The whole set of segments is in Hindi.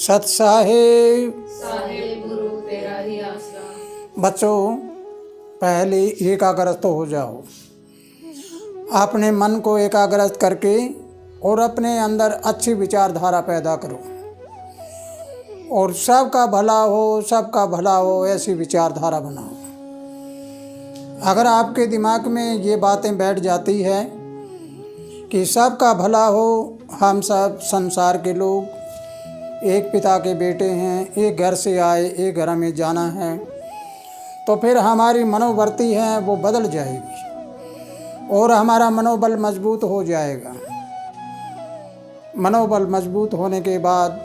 सत साहेब साहेब गुरु तेरा ही आसरा। बच्चों, पहले एकाग्रस्त हो जाओ। अपने मन को एकाग्रस्त करके और अपने अंदर अच्छी विचारधारा पैदा करो और सबका भला हो, सबका भला हो, ऐसी विचारधारा बनाओ। अगर आपके दिमाग में ये बातें बैठ जाती है कि सबका भला हो, हम सब संसार के लोग एक पिता के बेटे हैं, एक घर से आए, एक घर में जाना है, तो फिर हमारी मनोवृत्ति है वो बदल जाएगी और हमारा मनोबल मजबूत हो जाएगा। मनोबल मजबूत होने के बाद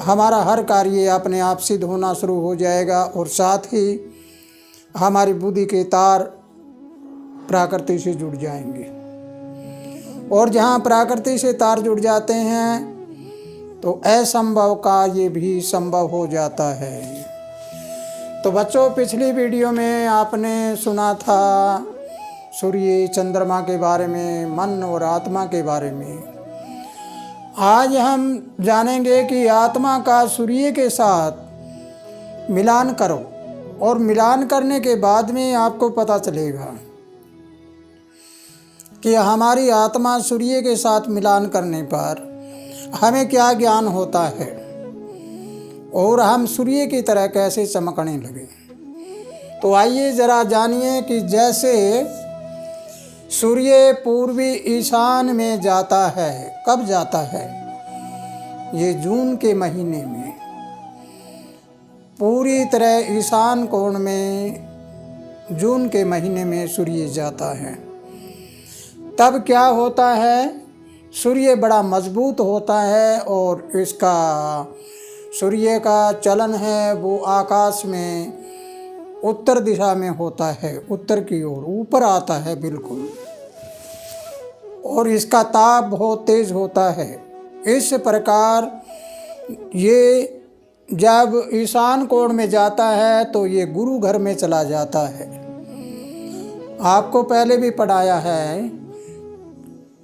हमारा हर कार्य अपने आप सिद्ध होना शुरू हो जाएगा और साथ ही हमारी बुद्धि के तार प्रकृति से जुड़ जाएंगे। और जहाँ प्रकृति से तार जुड़ जाते हैं तो असंभव का ये भी संभव हो जाता है। तो बच्चों, पिछली वीडियो में आपने सुना था सूर्य चंद्रमा के बारे में, मन और आत्मा के बारे में। आज हम जानेंगे कि आत्मा का सूर्य के साथ मिलान करो और मिलान करने के बाद में आपको पता चलेगा कि हमारी आत्मा सूर्य के साथ मिलान करने पर हमें क्या ज्ञान होता है और हम सूर्य की तरह कैसे चमकने लगे। तो आइए ज़रा जानिए कि जैसे सूर्य पूर्वी ईशान में जाता है, कब जाता है? ये जून के महीने में पूरी तरह ईशान कोण में जून के महीने में सूर्य जाता है। तब क्या होता है? सूर्य बड़ा मजबूत होता है और इसका सूर्य का चलन है वो आकाश में उत्तर दिशा में होता है, उत्तर की ओर ऊपर आता है बिल्कुल, और इसका ताप बहुत तेज होता है। इस प्रकार ये जब ईशान कोण में जाता है तो ये गुरु घर में चला जाता है। आपको पहले भी पढ़ाया है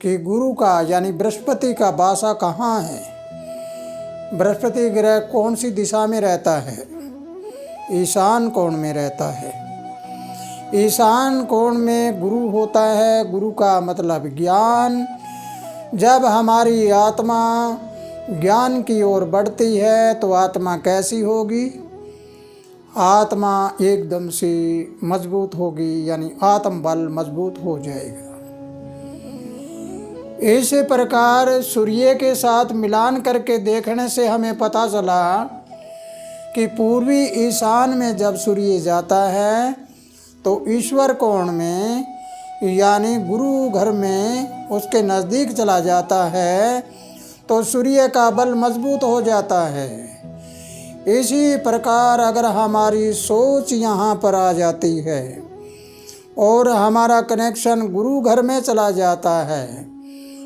कि गुरु का यानी बृहस्पति का वासा कहाँ है। बृहस्पति ग्रह कौन सी दिशा में रहता है? ईशान कोण में रहता है। ईशान कोण में गुरु होता है। गुरु का मतलब ज्ञान। जब हमारी आत्मा ज्ञान की ओर बढ़ती है तो आत्मा कैसी होगी? आत्मा एकदम से मजबूत होगी, यानी आत्म बल मजबूत हो जाएगा। इस प्रकार सूर्य के साथ मिलान करके देखने से हमें पता चला कि पूर्वी ईशान में जब सूर्य जाता है तो ईश्वर कोण में यानी गुरु घर में उसके नज़दीक चला जाता है तो सूर्य का बल मजबूत हो जाता है। इसी प्रकार अगर हमारी सोच यहाँ पर आ जाती है और हमारा कनेक्शन गुरु घर में चला जाता है,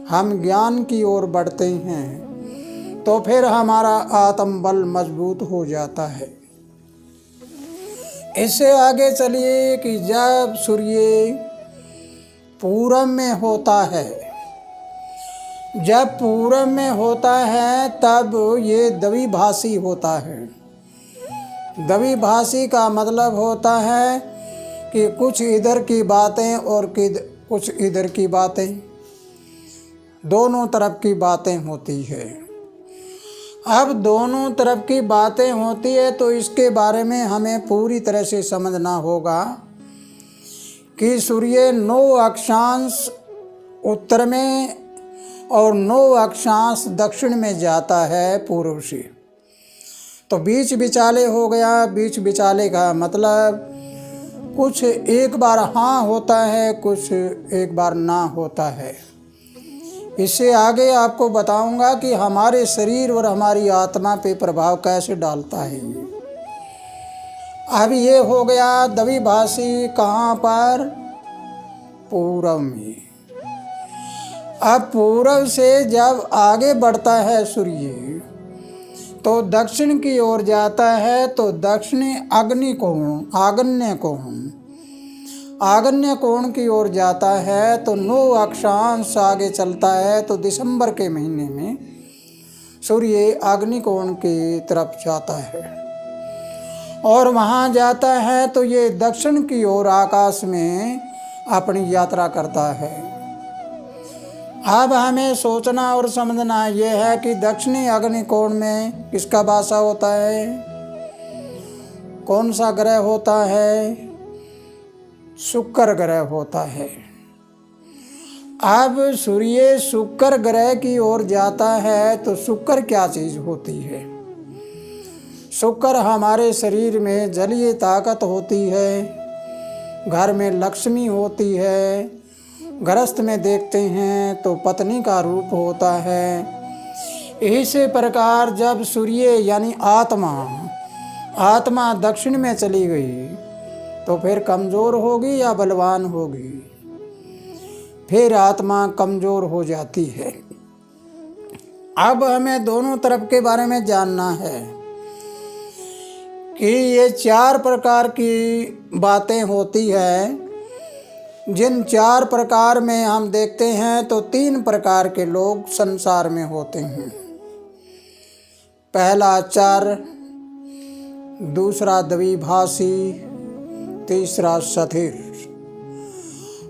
हम ज्ञान की ओर बढ़ते हैं, तो फिर हमारा आत्म बल मजबूत हो जाता है। इससे आगे चलिए कि जब सूर्य पूरब में होता है, जब पूरब में होता है तब ये द्विभाषी होता है। द्विभाषी का मतलब होता है कि कुछ इधर की बातें और कुछ इधर की बातें, दोनों तरफ की बातें होती है। अब दोनों तरफ की बातें होती है तो इसके बारे में हमें पूरी तरह से समझना होगा कि सूर्य 9 अक्षांश उत्तर में और 9 अक्षांश दक्षिण में जाता है पूर्व से। तो बीच बिचाले हो गया। बीच बिचाले का मतलब कुछ एक बार हाँ होता है, कुछ एक बार ना होता है। इससे आगे आपको बताऊंगा कि हमारे शरीर और हमारी आत्मा पे प्रभाव कैसे डालता है ये। अब ये हो गया द्विभाषी कहाँ पर? पूरब में। अब पूरब से जब आगे बढ़ता है सूर्य तो दक्षिण की ओर जाता है तो दक्षिणी आग्नेय कोण की ओर जाता है तो 9 अक्षांश आगे चलता है तो दिसंबर के महीने में सूर्य अग्निकोण की तरफ जाता है और वहाँ जाता है तो ये दक्षिण की ओर आकाश में अपनी यात्रा करता है। अब हमें सोचना और समझना यह है कि दक्षिणी अग्निकोण में किसका वासा होता है, कौन सा ग्रह होता है, शुक्र ग्रह होता है। अब सूर्य शुक्र ग्रह की ओर जाता है तो शुक्र क्या चीज़ होती है? शुक्र हमारे शरीर में जलीय ताकत होती है, घर में लक्ष्मी होती है, गृहस्थ में देखते हैं तो पत्नी का रूप होता है। इसी प्रकार जब सूर्य यानी आत्मा दक्षिण में चली गई तो फिर कमज़ोर होगी या बलवान होगी? फिर आत्मा कमज़ोर हो जाती है। अब हमें दोनों तरफ के बारे में जानना है कि ये 4 प्रकार की बातें होती है। जिन 4 प्रकार में हम देखते हैं तो 3 प्रकार के लोग संसार में होते हैं। पहला चर, दूसरा द्विभाषी, तीसरा स्थिर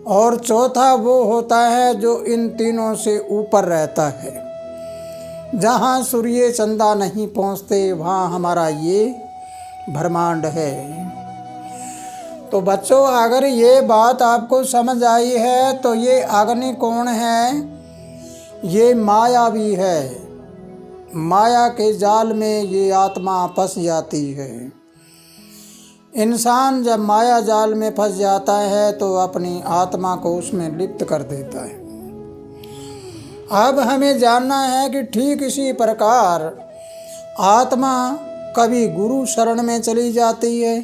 और चौथा वो होता है जो इन तीनों से ऊपर रहता है। जहाँ सूर्य चंदा नहीं पहुँचते वहाँ हमारा ये ब्रह्मांड है। तो बच्चों, अगर ये बात आपको समझ आई है तो ये अग्निकोण है, ये मायावी है। माया के जाल में ये आत्मा फंस जाती है। इंसान जब माया जाल में फंस जाता है तो अपनी आत्मा को उसमें लिप्त कर देता है। अब हमें जानना है कि ठीक इसी प्रकार आत्मा कभी गुरु शरण में चली जाती है,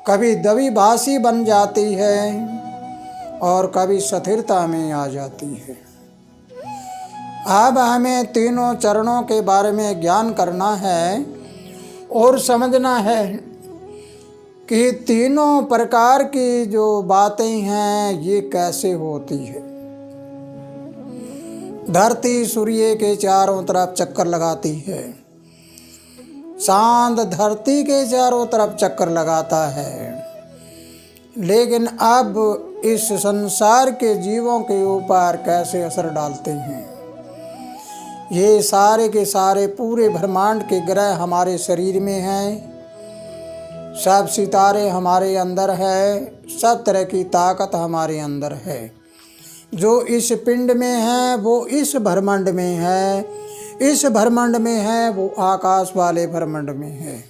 कभी द्विभाषी बन जाती है और कभी स्थिरता में आ जाती है। अब हमें तीनों चरणों के बारे में ज्ञान करना है और समझना है कि तीनों प्रकार की जो बातें हैं ये कैसे होती है। धरती सूर्य के चारों तरफ चक्कर लगाती है, चांद धरती के चारों तरफ चक्कर लगाता है, लेकिन अब इस संसार के जीवों के ऊपर कैसे असर डालते हैं। ये सारे के सारे पूरे ब्रह्मांड के ग्रह हमारे शरीर में हैं, सब सितारे हमारे अंदर है, सब तरह की ताकत हमारे अंदर है। जो इस पिंड में है वो इस ब्रह्मांड में है, इस ब्रह्मांड में है वो आकाश वाले ब्रह्मांड में है।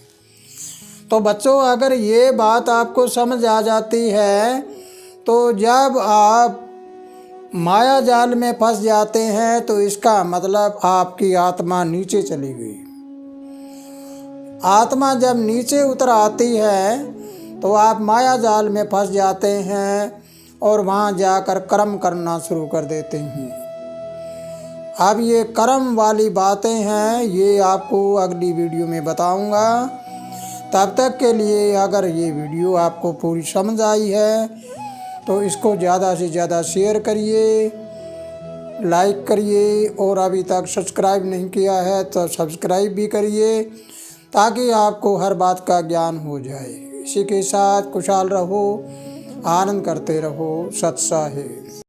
तो बच्चों, अगर ये बात आपको समझ आ जाती है तो जब आप माया जाल में फंस जाते हैं तो इसका मतलब आपकी आत्मा नीचे चली गई। आत्मा जब नीचे उतर आती है तो आप माया जाल में फंस जाते हैं और वहाँ जाकर कर्म करना शुरू कर देते हैं। अब ये कर्म वाली बातें हैं, ये आपको अगली वीडियो में बताऊंगा। तब तक के लिए अगर ये वीडियो आपको पूरी समझ आई है तो इसको ज़्यादा से ज़्यादा शेयर करिए, लाइक करिए और अभी तक सब्सक्राइब नहीं किया है तो सब्सक्राइब भी करिए ताकि आपको हर बात का ज्ञान हो जाए। इसी के साथ खुशहाल रहो, आनंद करते रहो। सत साहिब।